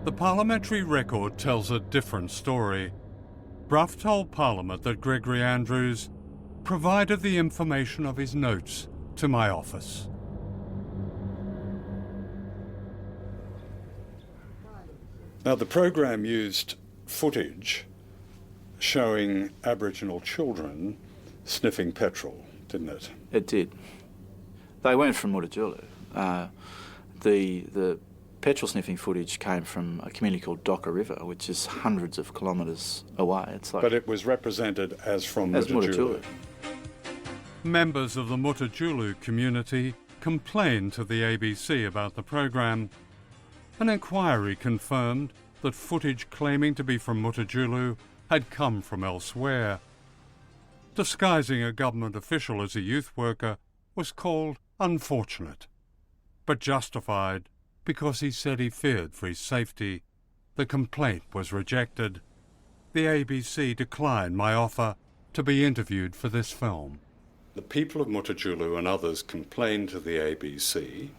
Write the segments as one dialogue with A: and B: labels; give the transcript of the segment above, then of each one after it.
A: The parliamentary record tells a different story. Brough told Parliament that Gregory Andrews provided the information of his notes to my office. Now, the program used footage showing Aboriginal children sniffing petrol, didn't it?
B: It did. They weren't from Mutijulu. The petrol sniffing footage came from a community called Docker River, which is hundreds of kilometres away. It's like,
A: but it was represented as from Mutijulu. Members of the Mutijulu community complained to the ABC about the program. An inquiry confirmed that footage claiming to be from Mutijulu had come from elsewhere. Disguising a government official as a youth worker was called unfortunate, but justified because he said he feared for his safety. The complaint was rejected. The ABC declined my offer to be interviewed for this film. The people of Mutijulu and others complained to the ABC,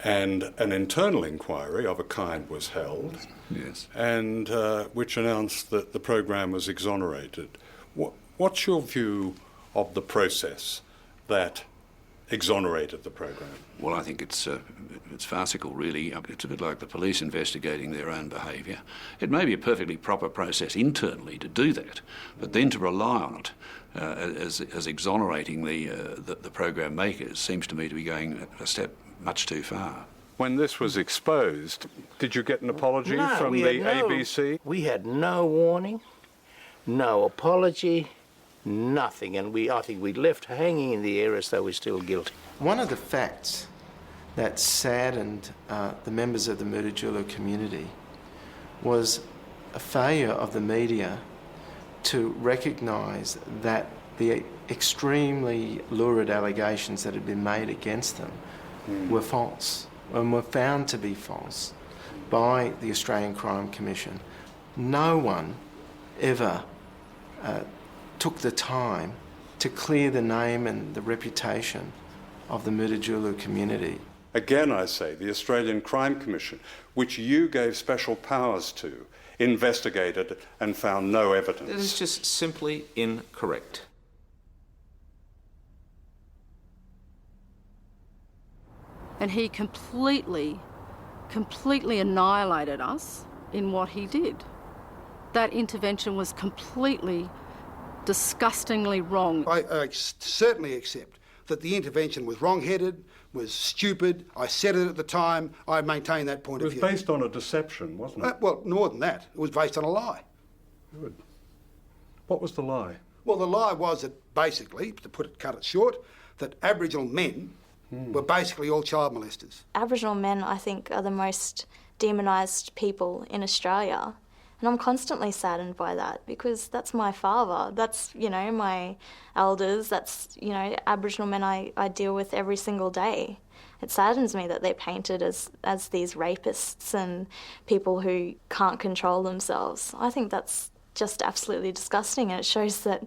A: and an internal inquiry of a kind was held,
C: yes,
A: and which announced that the program was exonerated. What's your view of the process that exonerated the program?
C: Well, I think it's farcical, really. It's a bit like the police investigating their own behaviour. It may be a perfectly proper process internally to do that, but then to rely on it as exonerating the program makers seems to me to be going a step much too far.
A: When this was exposed, did you get an apology from the ABC?
D: We had no warning, no apology, nothing, and I think we left hanging in the air as though we're still guilty.
E: One of the facts that saddened the members of the Mutijulu community was a failure of the media to recognise that the extremely lurid allegations that had been made against them were false, and were found to be false by the Australian Crime Commission. No one ever took the time to clear the name and the reputation of the Mutijulu community.
A: Again, I say, the Australian Crime Commission, which you gave special powers to, investigated and found no evidence.
F: It is just simply incorrect.
G: And he completely annihilated us in what he did. That intervention was completely, disgustingly wrong.
H: I certainly accept that the intervention was wrong-headed, was stupid. I said it at the time. I maintain that point of view.
A: It was based on a deception, wasn't it?
H: Well, more than that. It was based on a lie.
A: Good. What was the lie?
H: Well, the lie was that basically, to cut it short, that Aboriginal men were basically all child molesters.
I: Aboriginal men, I think, are the most demonised people in Australia. And I'm constantly saddened by that because that's my father. That's, my elders. That's, Aboriginal men I deal with every single day. It saddens me that they're painted as these rapists and people who can't control themselves. I think that's just absolutely disgusting, and it shows that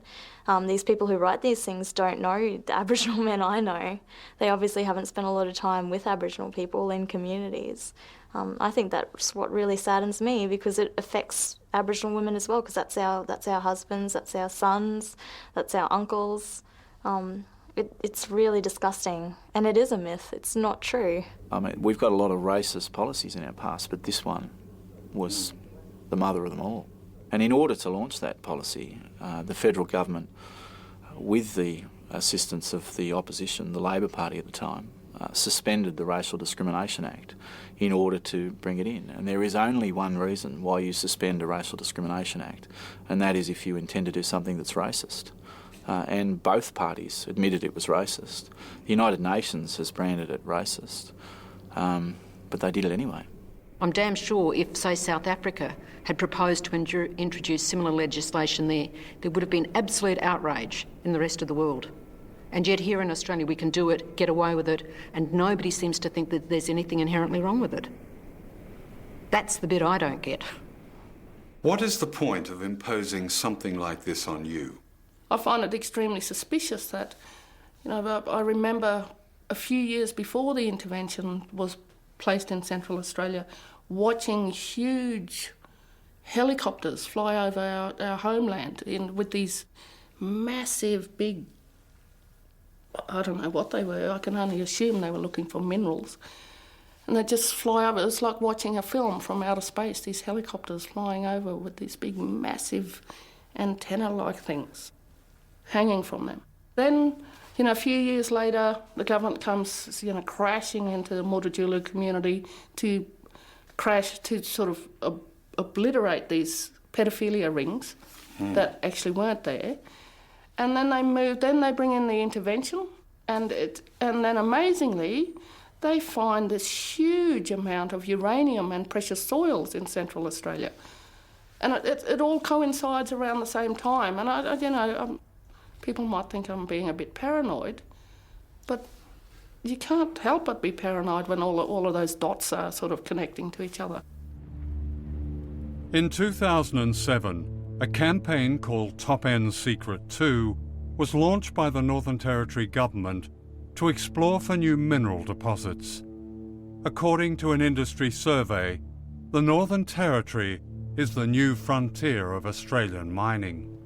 I: these people who write these things don't know the Aboriginal men I know. They obviously haven't spent a lot of time with Aboriginal people in communities. I think that's what really saddens me because it affects Aboriginal women as well, because that's our husbands, that's our sons, that's our uncles. It's really disgusting, and it is a myth. It's not true.
B: I mean, we've got a lot of racist policies in our past, but this one was the mother of them all. And in order to launch that policy, the federal government, with the assistance of the opposition, the Labor Party at the time, suspended the Racial Discrimination Act in order to bring it in. And there is only one reason why you suspend a Racial Discrimination Act, and that is if you intend to do something that's racist. And both parties admitted it was racist. The United Nations has branded it racist, but they did it anyway.
J: I'm damn sure if, say, South Africa had proposed to introduce similar legislation there would have been absolute outrage in the rest of the world. And yet here in Australia we can do it, get away with it, and nobody seems to think that there's anything inherently wrong with it. That's the bit I don't get.
A: What is the point of imposing something like this on you?
K: I find it extremely suspicious that, I remember a few years before the intervention was placed in Central Australia, watching huge helicopters fly over our homeland with these massive, big, I don't know what they were, I can only assume they were looking for minerals. And they just fly over. It was like watching a film from outer space, these helicopters flying over with these big, massive antenna-like things hanging from them. Then, a few years later, the government comes, crashing into the Mutijulu community to sort of obliterate these pedophilia rings that actually weren't there. And then they bring in the intervention, and then amazingly, they find this huge amount of uranium and precious soils in Central Australia. And it all coincides around the same time. And people might think I'm being a bit paranoid, but you can't help but be paranoid when all of those dots are sort of connecting to each other.
A: In 2007, a campaign called Top End Secret 2 was launched by the Northern Territory government to explore for new mineral deposits. According to an industry survey, the Northern Territory is the new frontier of Australian mining.